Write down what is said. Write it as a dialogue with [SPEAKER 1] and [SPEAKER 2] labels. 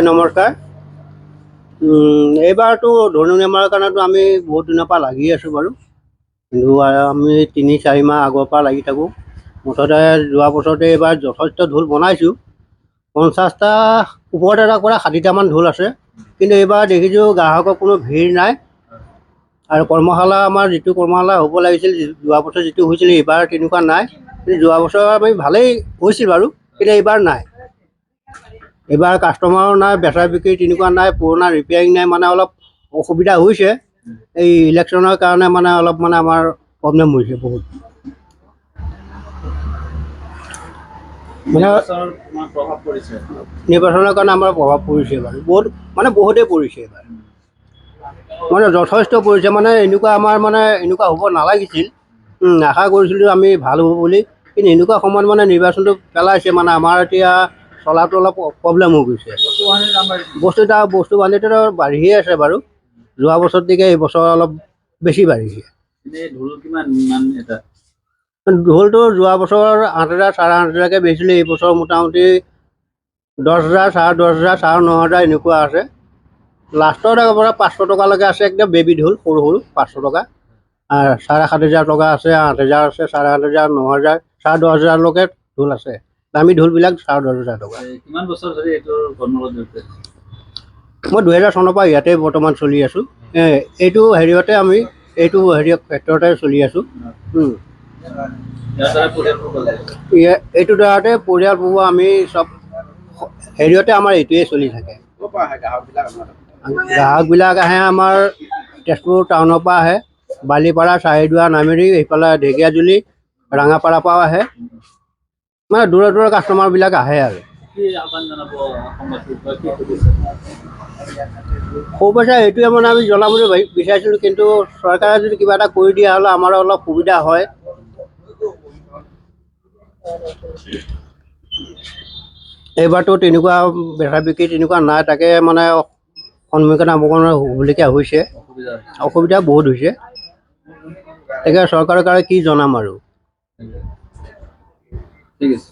[SPEAKER 1] নমস্কাৰ। এইবাৰতো ধনু নিৰ্মাণৰ কাৰণেতো আমি বহুত দিনৰ পৰা লাগি আছোঁ বাৰু, কিন্তু আমি ৩-৪ মাহ আগৰ পৰা লাগি থাকোঁ। মুঠতে যোৱা বছৰতে এইবাৰ যথেষ্ট ঢোল বনাইছোঁ। 50টা ওপৰত এটা কৰা 60টামান ঢোল আছে, কিন্তু এইবাৰ দেখিছোঁ গ্ৰাহকৰ কোনো ভিৰ নাই। আৰু কৰ্মশালা আমাৰ যিটো কৰ্মশালা হ'ব লাগিছিল, যোৱা বছৰ যিটো হৈছিল এইবাৰ তেনেকুৱা নাই। কিন্তু যোৱা বছৰ আমি ভালেই হৈছিল বাৰু, কিন্তু এইবাৰ নাই। এইবাৰ কাষ্টমাৰো নাই, বেচা বিক্ৰী তেনেকুৱা নাই, পুৰণা ৰিপেয়াৰিং নাই, মানে অলপ অসুবিধা হৈছে। এই ইলেকশ্যনৰ কাৰণে মানে অলপ মানে আমাৰ প্ৰব্লেম হৈছে বহুত। নিৰ্বাচনৰ কাৰণে আমাৰ প্ৰভাৱ পৰিছে বাৰু, বহুতেই পৰিছে এইবাৰ, মানে যথেষ্ট পৰিছে। মানে এনেকুৱা আমাৰ মানে এনেকুৱা হ'ব নালাগিছিল। আশা কৰিছিলোঁ আমি ভাল হ'ব বুলি, কিন্তু এনেকুৱা সময়ত মানে নিৰ্বাচনটো পেলাইছে, মানে আমাৰ এতিয়া চলাটো অলপ প্ৰব্লেম হৈ গৈছে। বস্তু বাহানিটো বাঢ়িয়ে আছে বাৰু, যোৱা বছৰতকৈ এইবছৰ অলপ বেছি বাঢ়িছে। ঢোলটো যোৱা বছৰ 8,000, 8,500কৈ বেচিছিলে। এইবছৰ মোটামুটি 10,000, 10,500, 9,000 এনেকুৱা আছে। লাষ্টত পৰা 500 টকালৈকে আছে, একদম বেবী ঢোল সৰু সৰু 500 টকা, আৰু 7,500 টকা আছে, 8,000 আছে, 8,500, 9,000, 10,000লৈকে ঢোল আছে। দামী ঢোলবিলাক 10,500 টকা। মই 2000 চনৰ পৰা ইয়াতে বৰ্তমান চলি আছোঁ। এইটো হেৰিয়তে আমি ক্ষেত্ৰতে চলি আছোঁ। এইটো দ্বাৰাতে পৰিয়াল পোহোৱা আমি চব হেৰিয়তে আমাৰ এইটোৱে চলি থাকে। গ্ৰাহকবিলাক আহে আমাৰ তেজপুৰ টাউনৰ পৰা আহে, বালিপাৰা, চাৰিদুৱাৰ, নামেৰি, এইফালে ঢেকীয়াজুলি, ৰাঙাপাৰাৰ পৰাও আহে, মানে দূৰৰ দূৰৰ কাষ্টমাৰবিলাক আহে। আৰু সৌপইচা এইটোৱে মানে আমি জনাম বুলি বিচাৰিছিলোঁ, কিন্তু চৰকাৰে যদি কিবা এটা কৰি দিয়া হ'লে আমাৰো অলপ সুবিধা হয়। এইবাৰতো তেনেকুৱা বেচা বিক্ৰী তেনেকুৱা নাই, তাকে মানে সন্মুখীন হ'বলগীয়া হৈছে। অসুবিধা বহুত হৈছে, তাকে চৰকাৰৰ কাৰণে কি জনাম আৰু। ঠিক আছে।